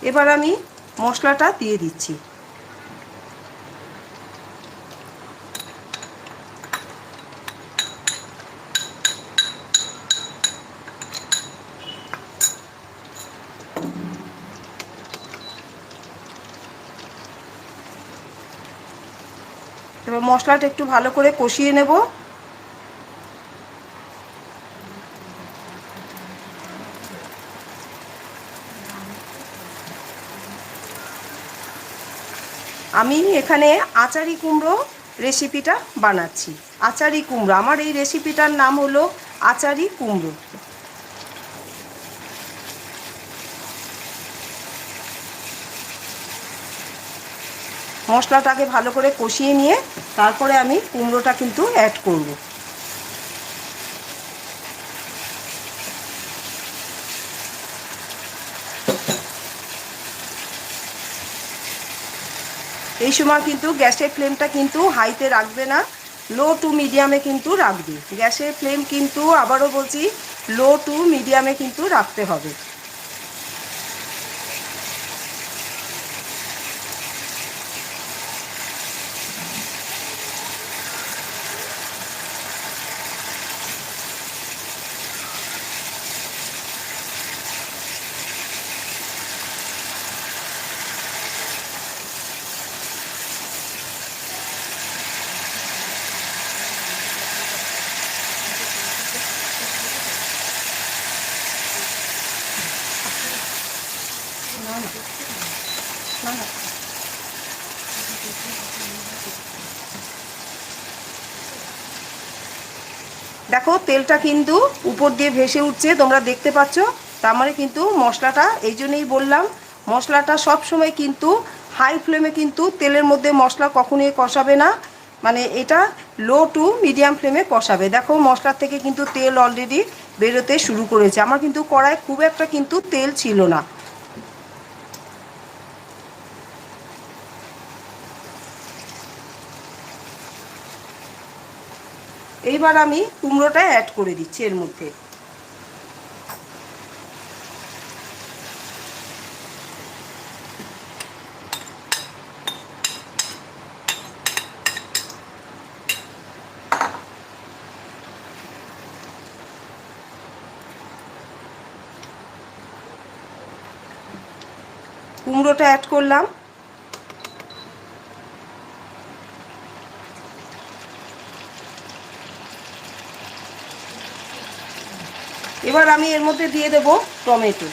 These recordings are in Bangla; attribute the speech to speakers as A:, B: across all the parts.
A: এবার আমি মশলাটা দিয়ে দিচ্ছি। এবার মশলাটা একটু ভালো করে কষিয়ে নেব। আমি এখানে আচারি কুমড়ো রেসিপিটা বানাচ্ছি। আচারি কুমড়ো, আমার এই রেসিপিটার নাম হলো আচারি কুমড়ো। মশলাটাকে ভালো করে কষিয়ে নিয়ে তারপরে আমি কুমড়োটা কিন্তু অ্যাড করব। এই সময় কিন্তু গ্যাসের ফ্লেমটা কিন্তু হাইতে রাখবে না, লো টু মিডিয়ামে কিন্তু রাখবে। গ্যাসের ফ্লেম কিন্তু আবারও বলছি লো টু মিডিয়ামে কিন্তু রাখতে হবে। দেখো তেলটা কিন্তু উপর দিয়ে ভেসে উঠছে, তোমরা দেখতে পাচ্ছ। তার মানে কিন্তু মশলাটা, এই জন্যই বললাম মশলাটা সব সময় কিন্তু হাই ফ্লেমে কিন্তু তেলের মধ্যে মশলা কখনোই কষাবে না, মানে এটা লো টু মিডিয়াম ফ্লেমে কষাবে। দেখো মশলার থেকে কিন্তু তেল অলরেডি বেরোতে শুরু করেছে। আমার কিন্তু কড়ায় খুব একটা কিন্তু তেল ছিল না। এইবার আমি কুমড়োটা অ্যাড করে দিচ্ছি এর মধ্যে। কুমড়োটা অ্যাড করলাম। এবার আমি এর মধ্যে দিয়ে দেব টমেটো,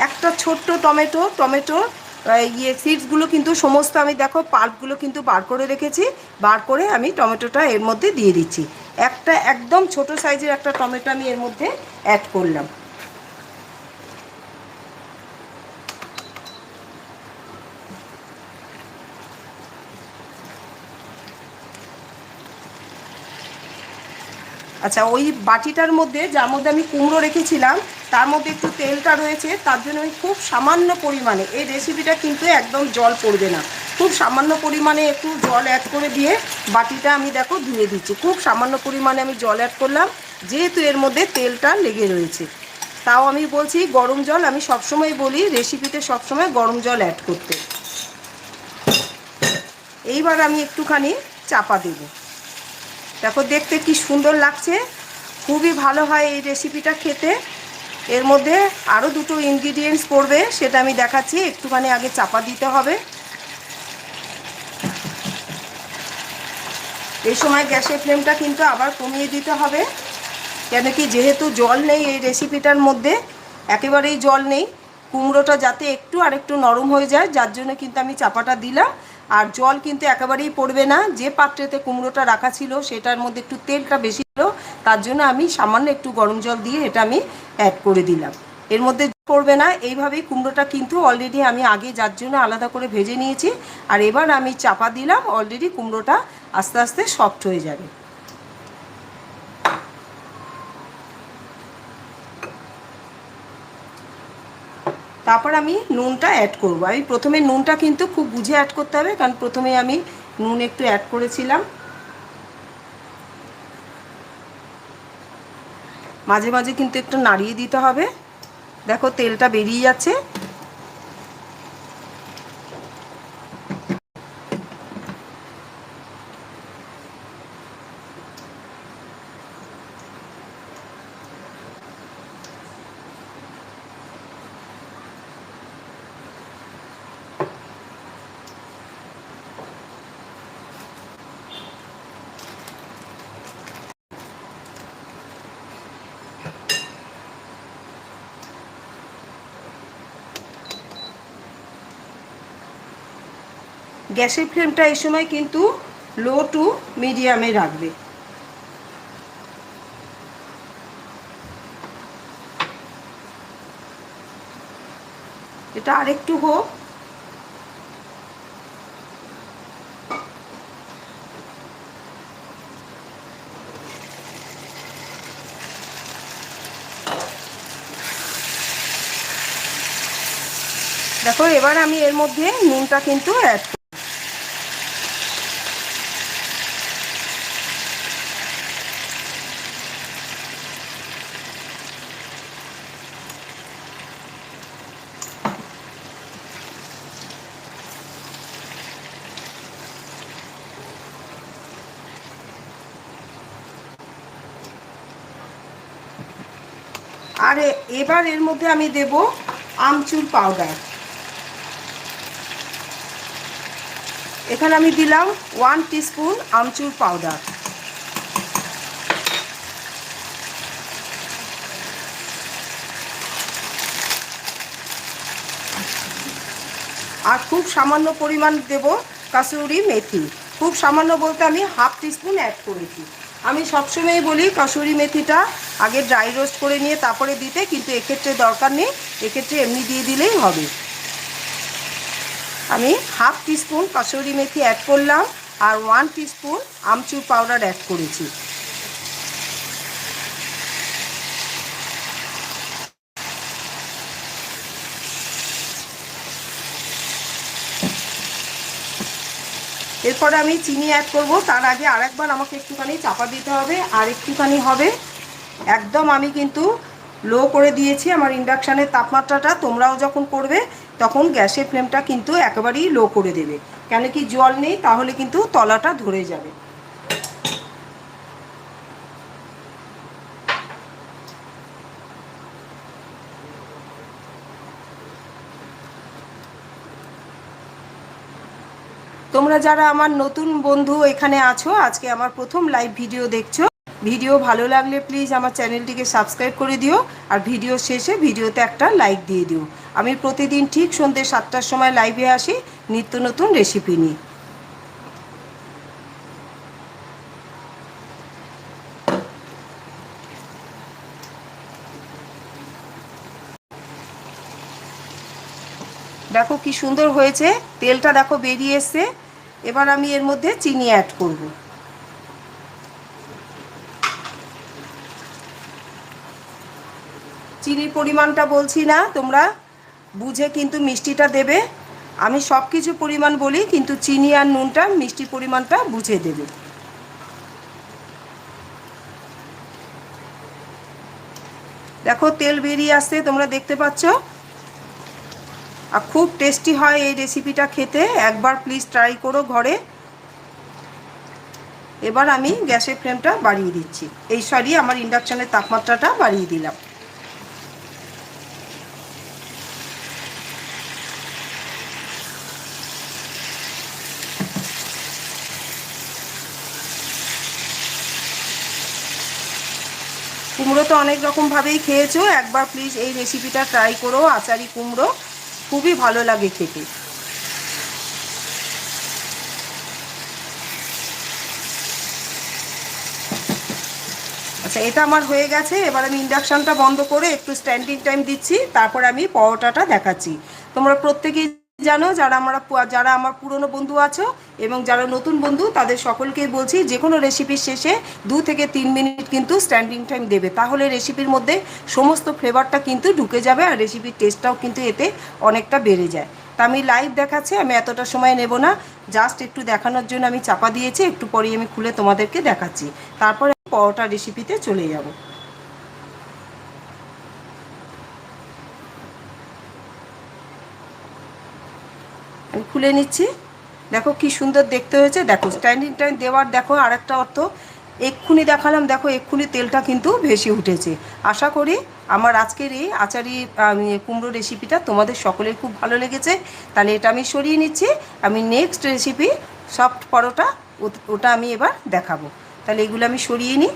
A: একটা ছোট্ট টমেটোর সিডসগুলো কিন্তু সমস্ত আমি দেখো পাল্পগুলো কিন্তু বার করে রেখেছি। বার করে আমি টমেটোটা এর মধ্যে দিয়ে দিচ্ছি। একটা একদম ছোট সাইজের একটা টমেটো আমি এর মধ্যে অ্যাড করলাম। আচ্ছা, ওই বাটিটার মধ্যে যার মধ্যে আমি কুমড়ো রেখেছিলাম তার মধ্যে একটু তেলটা রয়েছে, তার জন্য আমি খুব সামান্য পরিমাণে, এই রেসিপিটা কিন্তু একদম জল পড়বে না, খুব সামান্য পরিমাণে একটু জল অ্যাড করে দিয়ে বাটিটা আমি দেখো ধুয়ে দিচ্ছি। খুব সামান্য পরিমাণে আমি জল অ্যাড করলাম, যেহেতু এর মধ্যে তেলটা লেগে রয়েছে। তাও আমি বলছি গরম জল, আমি সবসময় বলি রেসিপিতে সবসময় গরম জল অ্যাড করতে। এইবার আমি একটুখানি চাপা দেবো। দেখো দেখতে কি সুন্দর লাগছে, খুবই ভালো হয় এই রেসিপিটা খেতে। এর মধ্যে আরও দুটো ইনগ্রিডিয়েন্টস পড়বে, সেটা আমি দেখাচ্ছি। একটুখানি আগে চাপা দিতে হবে। এই সময় গ্যাসের ফ্লেমটা কিন্তু আবার কমিয়ে দিতে হবে, কেন কি যেহেতু জল নেই এই রেসিপিটার মধ্যে, একেবারেই জল নেই। কুমড়োটা যাতে একটু আর একটু নরম হয়ে যায়, যার জন্য কিন্তু আমি চাপাটা দিলাম। আর জল কিন্তু একেবারেই পড়বে না, যে পাত্রেতে কুমড়োটা রাখা ছিল সেটার মধ্যে একটু তেলটা বেশি ছিল, তার জন্য আমি সামান্য একটু গরম জল দিয়ে এটা আমি অ্যাড করে দিলাম। এর মধ্যে পড়বে না। এইভাবেই কুমড়োটা কিন্তু অলরেডি আমি আগে যার জন্য আলাদা করে ভেজে নিয়েছি। আর এবার আমি চাপা দিলাম, অলরেডি কুমড়োটা আস্তে আস্তে সফট হয়ে যাবে। তারপর আমি নুনটা অ্যাড করব। আমি প্রথমে নুনটা কিন্তু খুব বুঝে অ্যাড করতে হবে, কারণ প্রথমে আমি নুন একটু অ্যাড করেছিলাম। মাঝে মাঝে কিন্তু একটু নাড়িয়ে দিতে হবে। দেখো তেলটা বেরিয়ে যাচ্ছে। গ্যাসের ফ্লেমটা এই সময় কিন্তু লো টু মিডিয়ামে রাখবে। এটা আরেকটু হোক। দেখো এবার আমি এর মধ্যে নুনটা কিন্তু অ্যাড করব। আর এবার এর মধ্যে আমি দেব আমচুর পাউডার। এখানে আমি দিলাম 1 টিস্পুন আমচুর পাউডার। আর খুব সামান্য পরিমাণ দেব কাসুরি মেথি। খুব সামান্য বলতে আমি হাফ টিস্পুন অ্যাড করেছি। আমি সবসময়ই বলি কাসুরি মেথিটা আগে ড্রাই রোস্ট করে নিয়ে তারপরে দিতে, কিন্তু এক্ষেত্রে দরকার নেই, এক্ষেত্রে এমনি দিয়ে দিলেই হবে। আমি হাফ টিস্পুন কাসুরি মেথি অ্যাড করলাম আর 1 টিস্পুন আমচুর পাউডার অ্যাড করেছি। এরপরে আমি চিনি অ্যাড করব। তার আগে আরেকবার আমাকে একটুখানি চাপা দিতে হবে, আর একটুখানি হবে। একদম আমি কিন্তু লো করে দিয়েছি আমার ইন্ডাকশানের তাপমাত্রাটা। তোমরাও যখন করবে তখন গ্যাসের ফ্লেমটা কিন্তু একেবারেই লো করে দেবে, কেন কি জল নেই, তাহলে কিন্তু তলাটা ধরে যাবে। তোমরা যারা আমার নতুন বন্ধু এখানে আছো, আজকে আমার প্রথম লাইভ ভিডিও দেখছো, ভিডিও ভালো লাগলে প্লিজ আমার চ্যানেলটিকে সাবস্ক্রাইব করে দিও, আর ভিডিও শেষে ভিডিওতে একটা লাইক দিয়ে দিও। আমি প্রতিদিন ঠিক সন্ধ্যে 7টার সময় লাইভে আসি নিত্য নতুন রেসিপি নিয়ে। দেখো কি সুন্দর হয়েছে, তেলটা দেখো বেরিয়ে এসছে। এবার আমি এর মধ্যে চিনি অ্যাড করব। চিনির পরিমাণটা বলছি না, তোমরা বুঝে কিন্তু মিষ্টিটা দেবে। আমি সব কিছু পরিমাণ বলি, কিন্তু চিনি আর নুনটা মিষ্টির পরিমাণটা বুঝে দেবে। দেখো তেল বেরিয়ে আসছে, তোমরা দেখতে পাচ্ছ। আর খুব টেস্টি হয় এই রেসিপিটা খেতে, একবার প্লিজ ট্রাই করো ঘরে। এবার আমি গ্যাসের ফ্লেমটা বাড়িয়ে দিচ্ছি, আমার ইন্ডাকশানের তাপমাত্রাটা বাড়িয়ে দিলাম। কুমড়ো তো অনেক রকমভাবেই খেয়েছো, একবার প্লিজ এই রেসিপিটা ট্রাই করো। আচারি কুমড়ো খুবই ভালো লাগে খেতে। আচ্ছা, এটা আমার হয়ে গেছে। এবার আমি ইন্ডাকশানটা বন্ধ করে একটু স্ট্যান্ডিং টাইম দিচ্ছি, তারপর আমি পরোটাটা দেখাচ্ছি। তোমরা প্রত্যেকেই জানো, যারা আমার পুরনো বন্ধু আছো এবং যারা নতুন বন্ধু, তাদের সকলকেই বলছি যে কোনো রেসিপির শেষে 2 থেকে 3 মিনিট কিন্তু স্ট্যান্ডিং টাইম দেবে, তাহলে রেসিপির মধ্যে সমস্ত ফ্লেভারটা কিন্তু ঢুকে যাবে আর রেসিপির টেস্টটাও কিন্তু এতে অনেকটা বেড়ে যায়। তা আমি লাইভ দেখাচ্ছি, আমি এতটা সময় নেব না, জাস্ট একটু দেখানোর জন্য আমি চাপা দিয়েছি। একটু পরেই আমি খুলে তোমাদেরকে দেখাচ্ছি, তারপরে পরোটা রেসিপিতে চলে যাব। আমি খুলে নিচ্ছি। দেখো কি সুন্দর দেখতে হয়েছে। দেখো স্ট্যান্ডিং টাইম দেওয়ার দেখো আরেকটা অর্থ, এক্ষুনি দেখালাম, দেখো এক্ষুনি তেলটা কিন্তু ভেসে উঠেছে। আশা করি আমার আজকের এই আচারি কুমড়ো রেসিপিটা তোমাদের সকলের খুব ভালো লেগেছে। তাহলে এটা আমি সরিয়ে নিচ্ছি। আমি নেক্সট রেসিপি সফট পরোটা, ওটা আমি এবার দেখাবো। তাহলে এগুলো আমি সরিয়ে নিই।